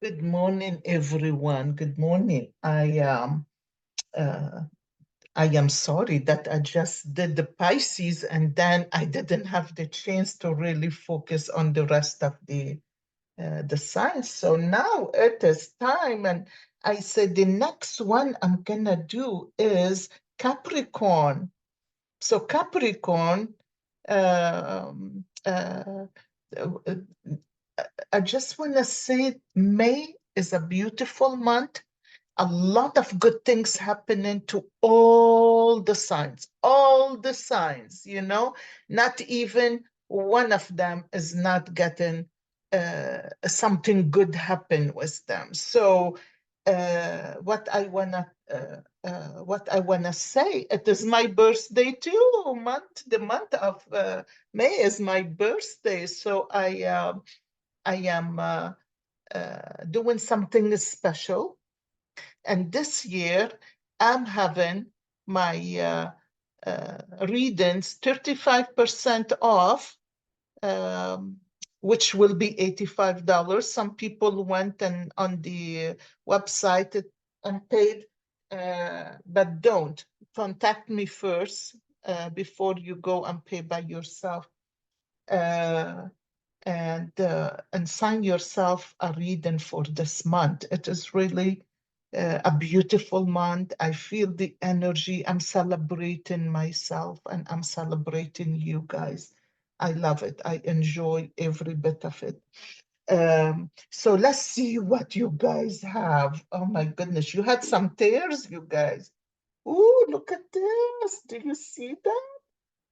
Good morning, everyone. Good morning. Uh, I am sorry that I just did the Pisces and then I didn't have the chance to really focus on the rest of the signs. So now it is time, and I said the next one I'm gonna do is Capricorn. So Capricorn, um, uh, uh, I just want to say May is a beautiful month. A lot of good things happening to all the signs, not even one of them is not getting something good happen with them. So what I wanna say, it is my birthday too. The month of May is my birthday, so I am doing something special. And this year, I'm having my readings 35% off, um, which will be $85. Some people went and on the website and paid, but don't. Contact me first before you go and pay by yourself. Uh, and sign yourself a reading for this month. It is really a beautiful month. I feel the energy. I'm celebrating myself and I'm celebrating you guys. I love it. I enjoy every bit of it. So let's see what you guys have. Oh my goodness, you had some tears, you guys. Ooh, look at this. Do you see that?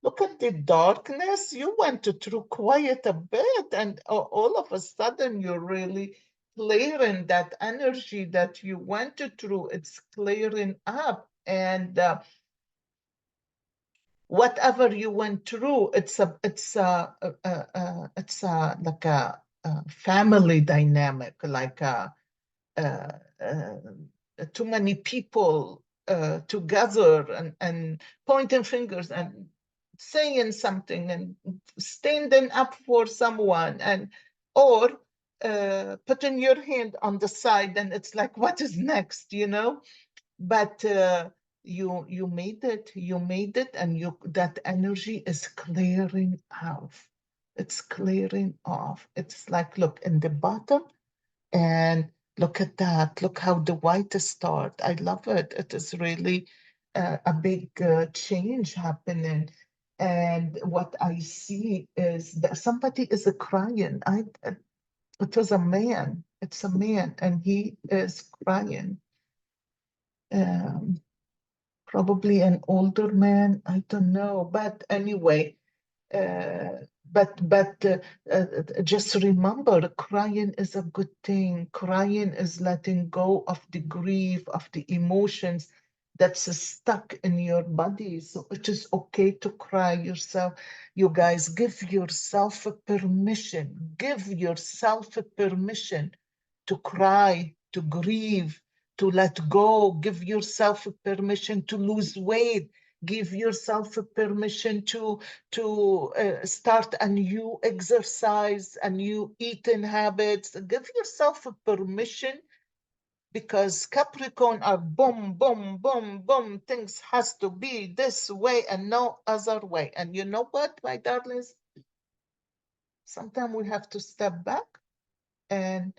Look at the darkness. You went through quite a bit, and all of a sudden, you're really clearing that energy that you went through. It's clearing up, and whatever you went through, it's like a family dynamic, like uh, uh, too many people together and pointing fingers and saying something and standing up for someone and or putting your hand on the side and it's like what is next, but you made it, and you that energy is clearing off. It's clearing off. It's like, look in the bottom, and look at that. Look how the white start. I love it. It is really a big change happening. And what I see is that somebody is crying. It was a man. It's a man, and he is crying. Um, Probably an older man. I don't know. But anyway, uh, but just remember, crying is a good thing. Crying is letting go of the grief, of the emotions that's stuck in your body. So it is okay to cry yourself. You guys, give yourself a permission. Give yourself a permission to cry, to grieve, to let go. Give yourself a permission to lose weight. Give yourself a permission to start a new exercise, a new eating habits. Give yourself a permission, because Capricorn are boom, boom, boom, boom. Things has to be this way and no other way. And you know what, my darlings? Sometimes we have to step back and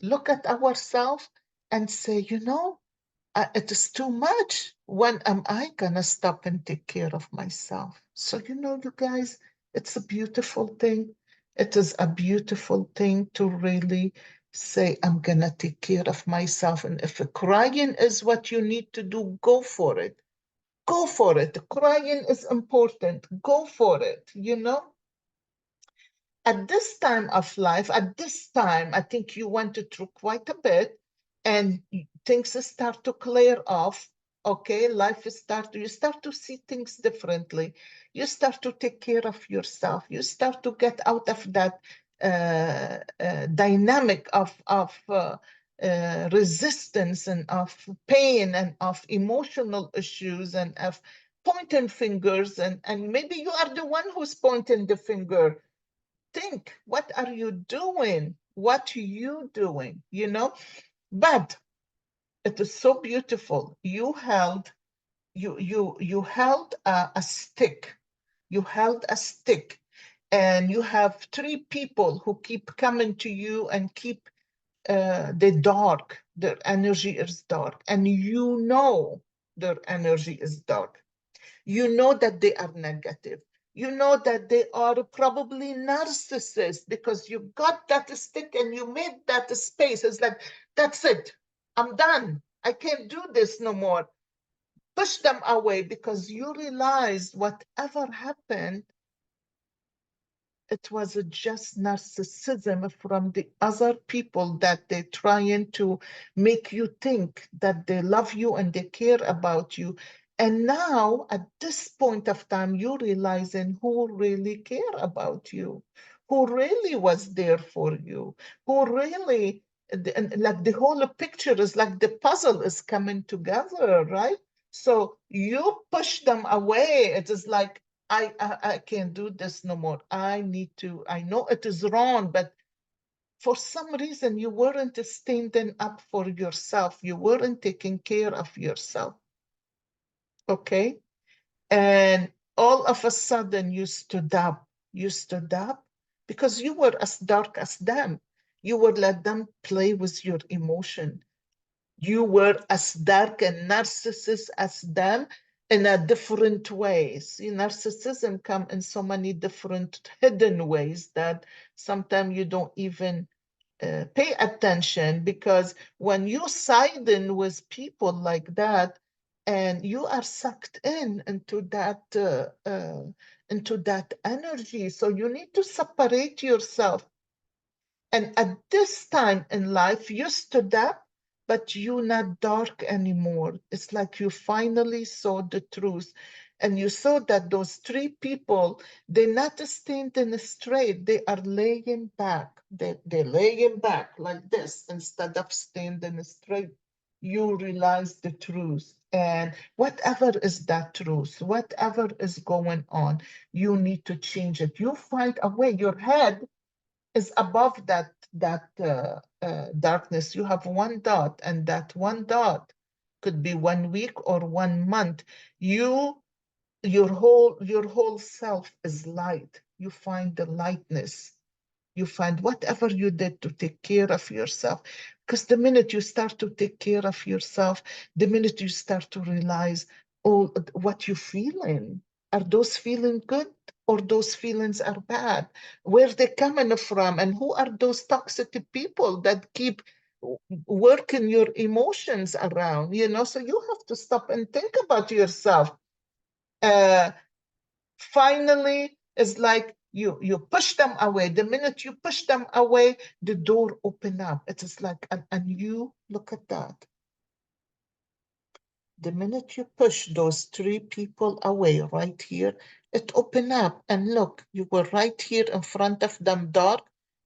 look at ourselves and say, it is too much. When am I gonna stop and take care of myself? So, you guys, it's a beautiful thing. It is a beautiful thing to really say, I'm gonna take care of myself. And if crying is what you need to do, go for it. Go for it. Crying is important. Go for it. At this time of life, at this time, I think you went through quite a bit and things start to clear off. Okay, you start to see things differently. You start to take care of yourself. You start to get out of that dynamic of resistance and of pain and of emotional issues and of pointing fingers. And maybe you are the one who's pointing the finger. Think, what are you doing? What you doing, you know? But it is so beautiful. You held a stick. You held a stick, and you have three people who keep coming to you and keep the dark. Their energy is dark, and you know their energy is dark. You know that they are negative. You know that they are probably narcissists because you got that stick and you made that space. It's like, that's it. I'm done. I can't do this no more. Push them away because you realize whatever happened, it was just narcissism from the other people that they're trying to make you think that they love you and they care about you. And now, at this point of time, you're realizing who really care about you, who really was there for you, who really, and like the whole picture is like the puzzle is coming together, right? So you push them away. It is like, I can't do this no more. I need to, I know it is wrong, but for some reason you weren't standing up for yourself. You weren't taking care of yourself. Okay. And all of a sudden you stood up. You stood up because you were as dark as them. You would let them play with your emotion. You were as dark and narcissist as them in a different ways. See, narcissism come in so many different hidden ways that sometimes you don't even pay attention, because when you side in with people like that and you are sucked in into that energy, so you need to separate yourself. And at this time in life, you stood up, but you're not dark anymore. It's like you finally saw the truth. And you saw that those three people, they're not standing straight, they are laying back. They're laying back like this instead of standing straight. You realize the truth. And whatever is that truth, whatever is going on, you need to change it. You find a way. Your head is above that darkness. You have one dot, and that one dot could be 1 week or 1 month. You your whole self is light. You find the lightness. You find whatever you did to take care of yourself. Because the minute you start to take care of yourself, the minute you start to realize all what you're feeling, are those feeling good or those feelings are bad? Where they coming from? And who are those toxic people that keep working your emotions around? So you have to stop and think about yourself. Uh, Finally, it's like you push them away. The minute you push them away, the door open up. It is like, and you look at that. The minute you push those three people away right here, it open up, and look, you were right here in front of them dark.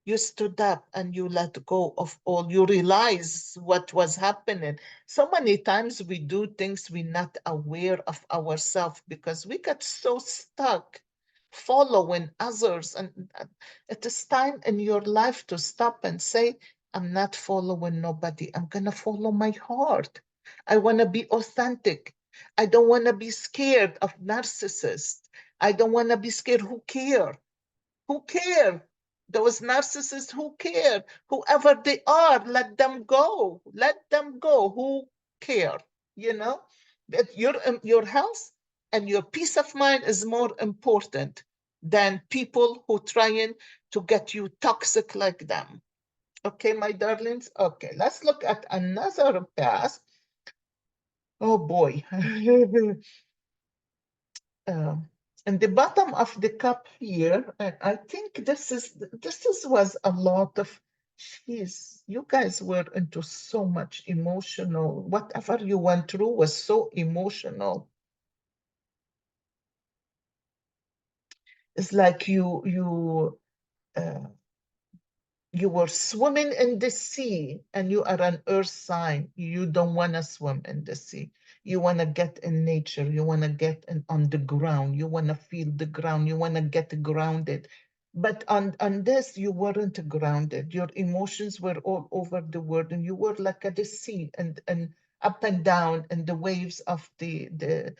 You stood up and you let go of all. You realize what was happening. So many times we do things we're not aware of ourselves because we get so stuck following others. And it is time in your life to stop and say, I'm not following nobody. I'm going to follow my heart. I want to be authentic. I don't want to be scared of narcissists. I don't want to be scared. Who care? Who care? Those narcissists, who care? Whoever they are, let them go. Let them go. Who care? You know, that your health and your peace of mind is more important than people who trying to get you toxic like them. Okay, my darlings. Okay, let's look at another path. Oh boy. Um, and the bottom of the cup here, and I think this was a lot of, jeez, you guys were into so much emotional. Whatever you went through was so emotional. It's like uh, you were swimming in the sea and you are an earth sign. You don't want to swim in the sea. You want to get in nature. You want to get on the ground. You want to feel the ground. You want to get grounded. But on this, you weren't grounded. Your emotions were all over the world, and you were like at the sea, and up and down, and the waves of the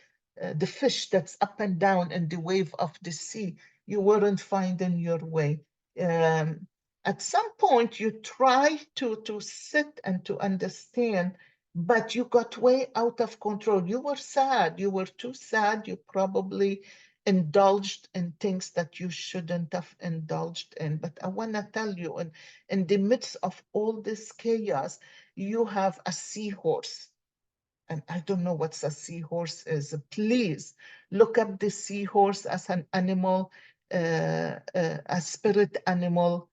fish that's up and down, and the wave of the sea. You weren't finding your way. Um, at some point, you try to sit and to understand, but you got way out of control. You were sad. You were too sad. You probably indulged in things that you shouldn't have indulged in. But I want to tell you, in the midst of all this chaos, you have a seahorse. And I don't know what a seahorse is. Please look up the seahorse as an animal, a spirit animal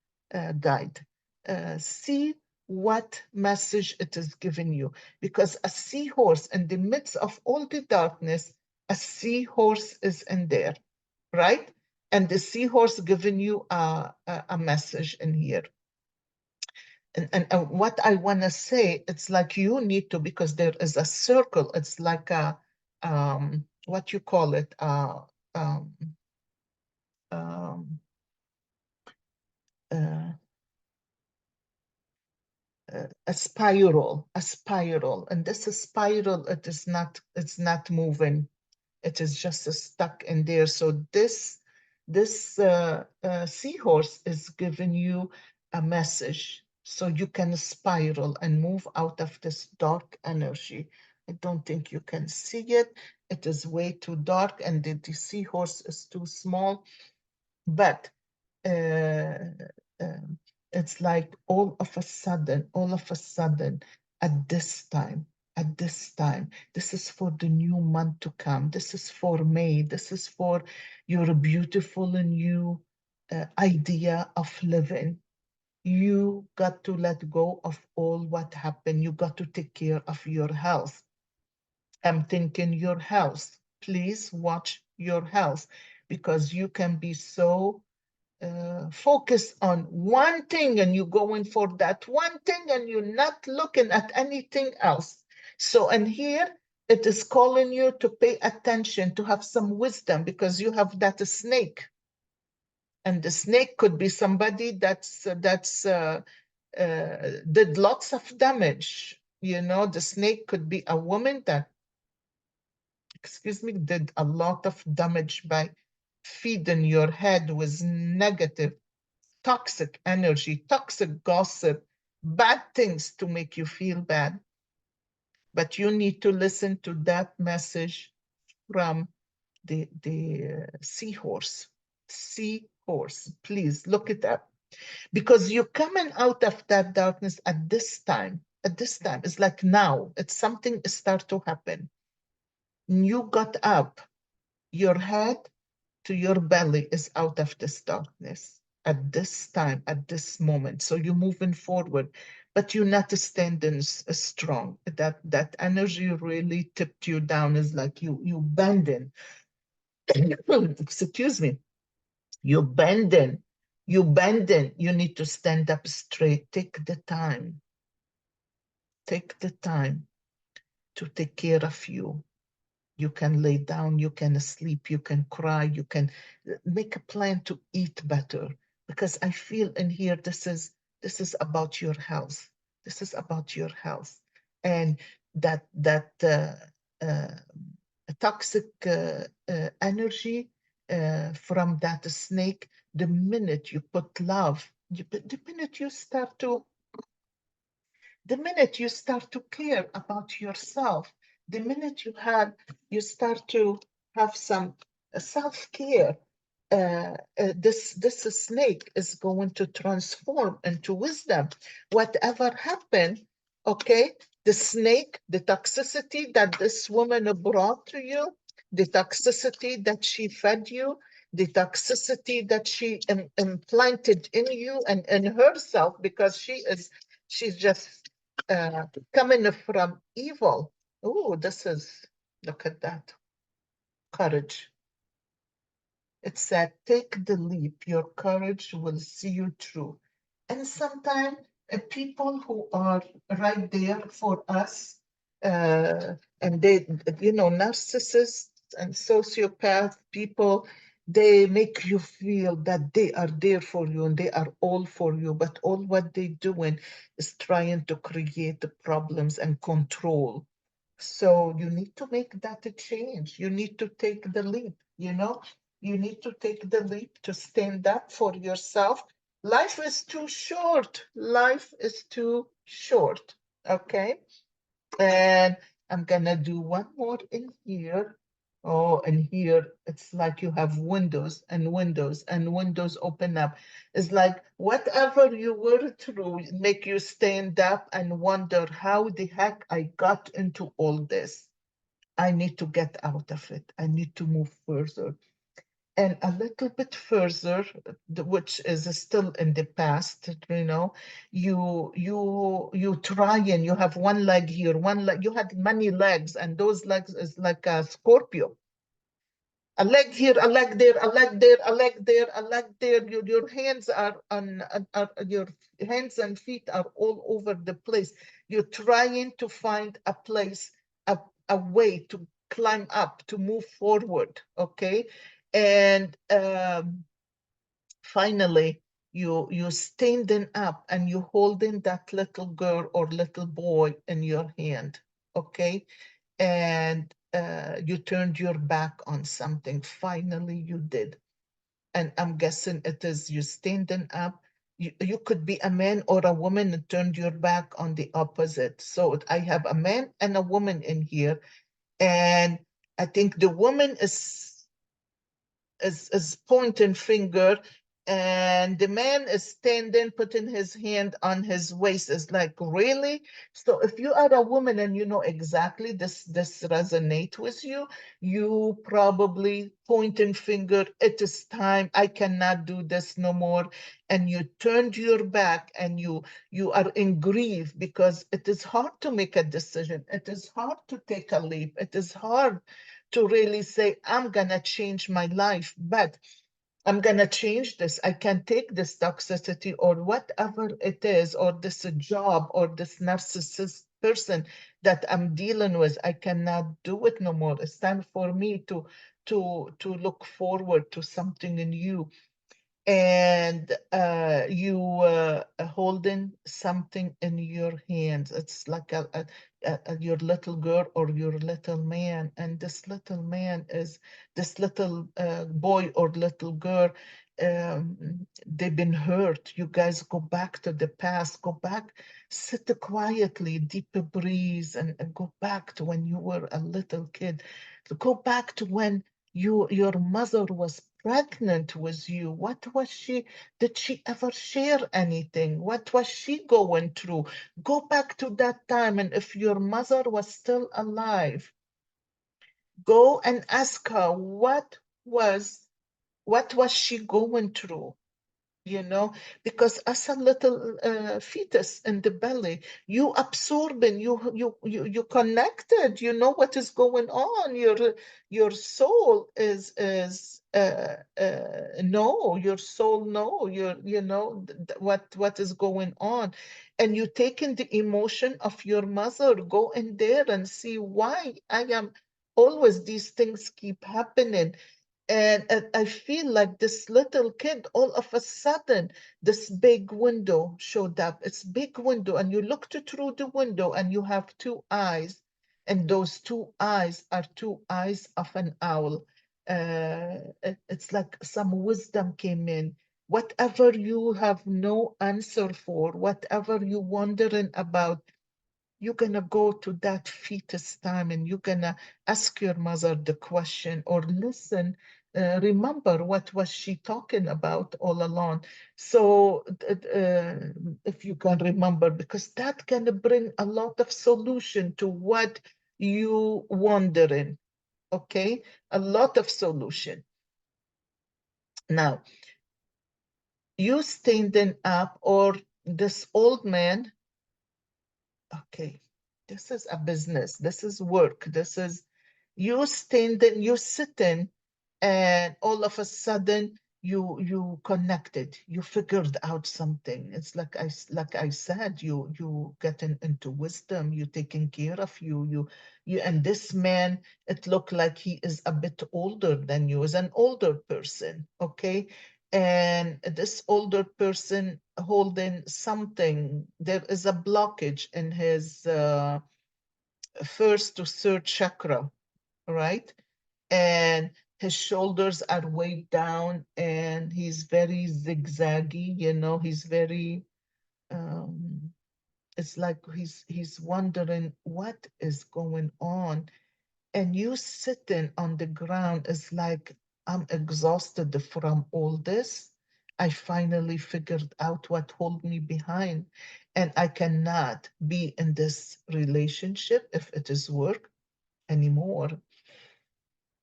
guide. See what message it is giving you. Because a seahorse, in the midst of all the darkness, a seahorse is in there, right? And the seahorse giving you a message in here. And what I want to say, it's like you need to, because there is a circle. It's like what you call it, um, um, uh, a spiral. And this spiral, it's not moving. It is just stuck in there. So this seahorse is giving you a message so you can spiral and move out of this dark energy. I don't think you can see it. It is way too dark, and the seahorse is too small. But uh, um, it's like all of a sudden, at this time, this is for the new month to come. This is for May. This is for your beautiful new idea of living. You got to let go of all what happened. You got to take care of your health. I'm thinking your health. Please watch your health, because you can be so focus on one thing, and you're going for that one thing, and you're not looking at anything else. So, and here it is calling you to pay attention, to have some wisdom, because you have that snake, and the snake could be somebody did lots of damage. You know, the snake could be a woman that, excuse me, did a lot of damage by feeding your head with negative, toxic energy, toxic gossip, bad things to make you feel bad. But you need to listen to that message from the seahorse. Seahorse, please look it up. Because you're coming out of that darkness at this time. At this time, it's like now, it's something start to happen. You got up, your head to your belly is out of this darkness at this time, at this moment. So you're moving forward, but you're not standing strong. That energy really tipped you down. Is like you bending. Excuse me. You bending. You bending. You need to stand up straight. Take the time. Take the time to take care of you. You can lay down, you can sleep, you can cry, you can make a plan to eat better. Because I feel in here, this is about your health. This is about your health. And that uh, toxic energy from that snake, the minute you put love, the minute you start to the minute you start to care about yourself, the minute you start to have some self-care, this snake is going to transform into wisdom. Whatever happened, okay, the snake, the toxicity that this woman brought to you, the toxicity that she fed you, the toxicity that she implanted in you and in herself, because she's just coming from evil. Oh, look at that, courage. It said, take the leap, your courage will see you through. And sometimes people who are right there for us, and they, narcissists and sociopath people, They make you feel that they are there for you and they are all for you, but all what they doing is trying to create the problems and control. So you need to make that a change. You need to take the leap, you know? You need to take the leap to stand up for yourself. Life is too short. Life is too short. Okay? And I'm gonna do one more in here. Oh, and here it's like you have windows and windows and windows open up. It's like whatever you were through make you stand up and wonder how the heck I got into all this. I need to get out of it. I need to move further and a little bit further, which is still in the past, you try and you have one leg here, one leg, you had many legs, and those legs is like a Scorpio. A leg here, a leg there, a leg there, a leg there, a leg there. Your hands are your hands and feet are all over the place. You're trying to find a place, a way to climb up, to move forward. Okay. And finally, you standing up and you holding that little girl or little boy in your hand. Okay, and you turned your back on something. Finally, you did. And I'm guessing it is you standing up. You could be a man or a woman and turned your back on the opposite. So I have a man and a woman in here. And I think the woman is pointing finger, and the man is standing putting his hand on his waist. Is like, really? So if you are a woman and you know exactly this resonate with you, you probably pointing finger, it is time, I cannot do this no more, and you turned your back and you are in grief because it is hard to make a decision, it is hard to take a leap, it is hard to really say, I'm going to change my life, but I'm going to change this. I can take this toxicity or whatever it is, or this job or this narcissist person that I'm dealing with. I cannot do it no more. It's time for me to look forward to something new, and you holding something in your hands. It's like your little girl or your little man, and this little man is this little boy or little girl. They've been hurt. You guys go back to the past. Go back, sit quietly, deep breathe, and go back to when you were a little kid. Go back to when your mother was pregnant with you. What was she? Did she ever share anything? What was she going through? Go back to that time, and if your mother was still alive, go and ask her what was she going through, because as a little fetus in the belly, you absorbing, you connected, you know what is going on. Your soul is no, your soul know, what is going on, and you taking the emotion of your mother, go in there and see why I am always these things keep happening. And I feel like this little kid, all of a sudden, this big window showed up. It's big window, and you looked through the window, and you have two eyes, and those two eyes are two eyes of an owl. It's like some wisdom came in. Whatever you have no answer for, whatever you wondering about, you're gonna go to that fetus time and you're gonna ask your mother the question or listen, remember what was she talking about all along. So if you can remember, because that can bring a lot of solution to what you wondering. Okay, a lot of solution. Now you standing up, or this old man. Okay, this is a business. This is work. This is you standing, you sitting, and all of a sudden you connected, you figured out something. It's like I said, you getting into wisdom, you taking care of you and this man, it looked like he is a bit older than you, is an older person, okay? And this older person holding something, there is a blockage in his first to third chakra, right? And his shoulders are weighed down and he's very zigzaggy, he's very it's like he's wondering what is going on. And you sitting on the ground is like, I'm exhausted from all this. I finally figured out what hold me behind, and I cannot be in this relationship if it is work anymore.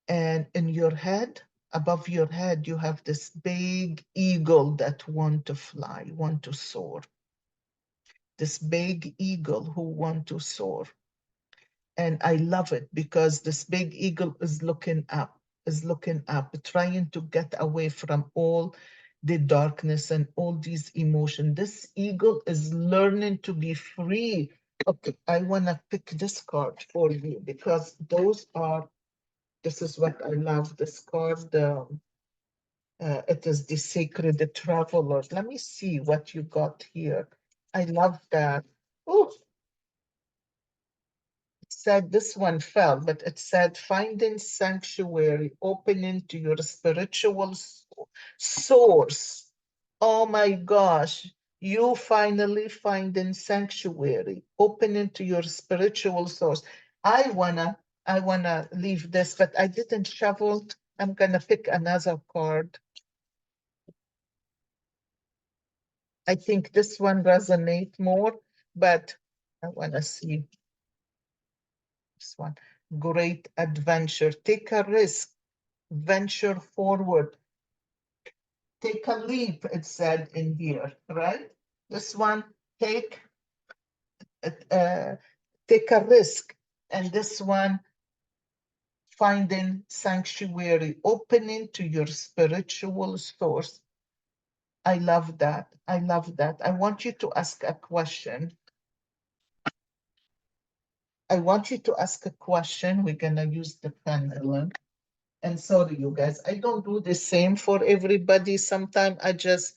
And in your head, above your head, you have this big eagle that want to fly, want to soar. This big eagle who want to soar. And I love it because this big eagle is looking up, trying to get away from all the darkness and all these emotions. This eagle is learning to be free. Okay, I want to pick this card for you because this is what I love. This card, it is the sacred traveler. Let me see what you got here. I love that. Oh, it said this one fell, but it said finding sanctuary, opening to your spiritual source. Oh my gosh, you finally finding sanctuary, opening to your spiritual source. I wanna, I wanna leave this, but I didn't shuffle. I'm gonna pick another card. I think this one resonates more, but I want to see this one. Great adventure. Take a risk. Venture forward. Take a leap, it said in here, right? This one, take uh, take a risk. And this one, finding sanctuary, opening to your spiritual source. I love that. I love that. I want you to ask a question. I want you to ask a question. We're going to use the pendulum. And sorry, you guys, I don't do the same for everybody. Sometimes I just,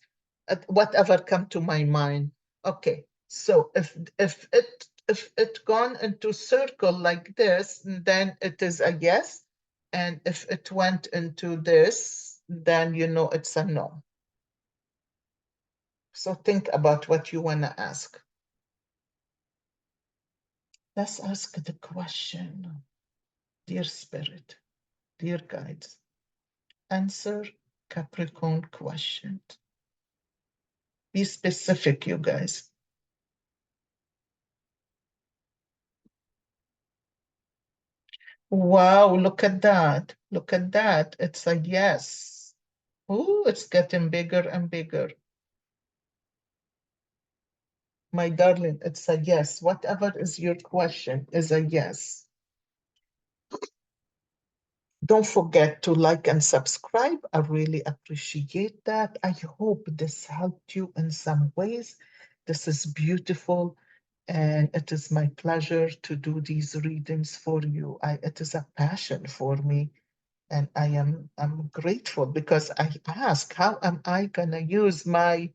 whatever come to my mind. Okay, so if it gone into circle like this, then it is a yes. And if it went into this, then you know it's a no. So think about what you want to ask. Let's ask the question. Dear Spirit, dear guides, answer Capricorn question. Be specific, you guys. Wow, look at that. Look at that. It's a yes. Oh, it's getting bigger and bigger. My darling, it's a yes. Whatever is your question is a yes. Don't forget to like and subscribe. I really appreciate that. I hope this helped you in some ways. This is beautiful, and it is my pleasure to do these readings for you. It is a passion for me, and I'm grateful because I ask, how am I gonna use my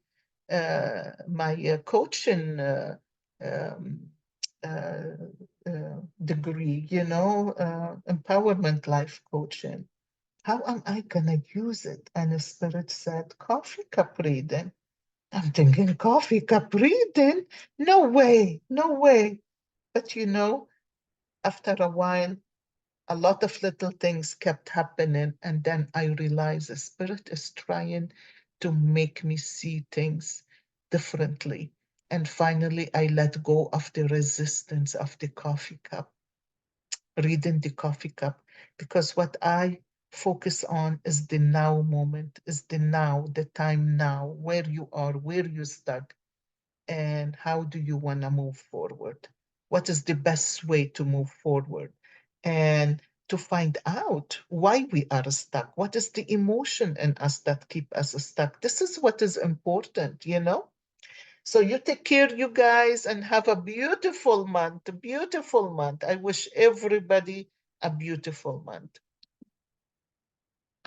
coaching um, uh, degree, empowerment life coaching. How am I gonna use it? And the spirit said, coffee cup reading. I'm thinking, coffee cup reading? No way, no way. But after a while, a lot of little things kept happening. And then I realized the spirit is trying to make me see things differently. And finally, I let go of the resistance of the coffee cup, reading the coffee cup, because what I focus on is the now moment, is the now, the time now, where you are, where you stuck, and how do you want to move forward? What is the best way to move forward? And to find out why we are stuck. What is the emotion in us that keep us stuck? This is what is important, you know? So you take care, you guys, and have a beautiful month, a beautiful month. I wish everybody a beautiful month.